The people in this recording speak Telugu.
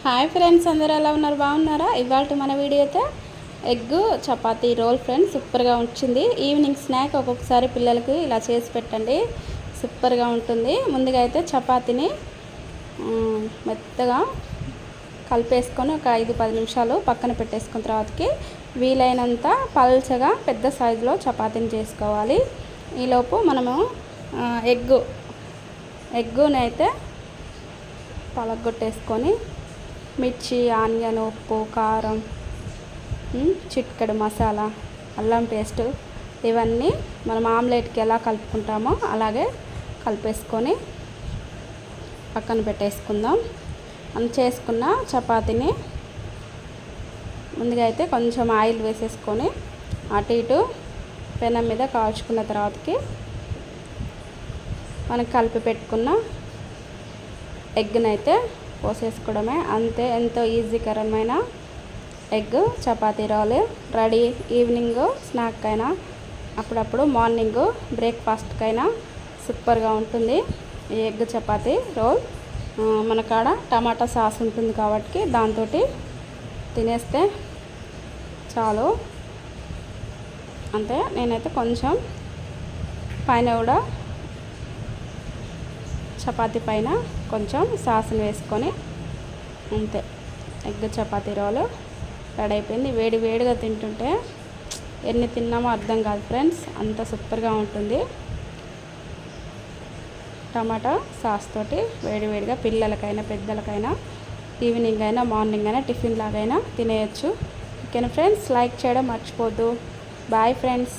హాయ్ ఫ్రెండ్స్, అందరూ ఎలా ఉన్నారు? బాగున్నారా? ఇవాళ మన వీడియో అయితే ఎగ్ చపాతీ రోల్ ఫ్రెండ్స్, సూపర్గా వచ్చింది. ఈవినింగ్ స్నాక్ ఒక్కొక్కసారి పిల్లలకి ఇలా చేసి పెట్టండి, సూపర్గా ఉంటుంది. ముందుగా అయితే చపాతీని మెత్తగా కలిపేసుకొని ఒక 5-10 నిమిషాలు పక్కన పెట్టేసుకున్న తర్వాతకి వీలైనంత పల్చగా పెద్ద సైజులో చపాతీని చేసుకోవాలి. ఈలోపు మనము ఎగ్గుని అయితే పలగొట్టేసుకొని మిర్చి, ఆనియన్, ఉప్పు, కారం, చిటికెడు మసాలా, అల్లం పేస్ట్ ఇవన్నీ మనం ఆమ్లెట్కి ఎలా కలుపుకుంటామో అలాగే కలిపేసుకొని పక్కన పెట్టేసుకుందాం. మనం చేసుకున్న చపాతీని ముందుగా అయితే కొంచెం ఆయిల్ వేసేసుకొని అటు ఇటు పెనం మీద కాల్చుకున్న తర్వాతకి మనం కలిపి పెట్టుకున్న ఎగ్ని అయితే పోసేసుకోవడమే. అంతే, ఎంతో ఈజీకరమైన egg chapati roll ready. Evening snack అయినా అప్పుడప్పుడు మార్నింగ్ బ్రేక్ఫాస్ట్కైనా సూపర్గా ఉంటుంది ఈ ఎగ్ చపాతీ రోల్. మన కాడ టమాటా సాస్ ఉంటుంది కాబట్టి దాంతో తినేస్తే చాలు. అంతే, నేనైతే కొంచెం పైన కూడా చపాతీ పైన కొంచెం సాస్ని వేసుకొని అంతే, ఎగ్ చపాతీ రోల్ రెడీ అయిపోయింది. వేడి వేడిగా తింటుంటే ఎన్ని తిన్నామో అర్థం కాదు ఫ్రెండ్స్, అంత సూపర్గా ఉంటుంది. టమాటా సాస్ తోటి వేడి వేడిగా పిల్లలకైనా పెద్దలకైనా ఈవినింగ్ అయినా మార్నింగ్ అయినా టిఫిన్ లాగైనా తినేయచ్చు. ఓకేనా ఫ్రెండ్స్, లైక్ చేయడం మర్చిపోద్దు. Bye friends.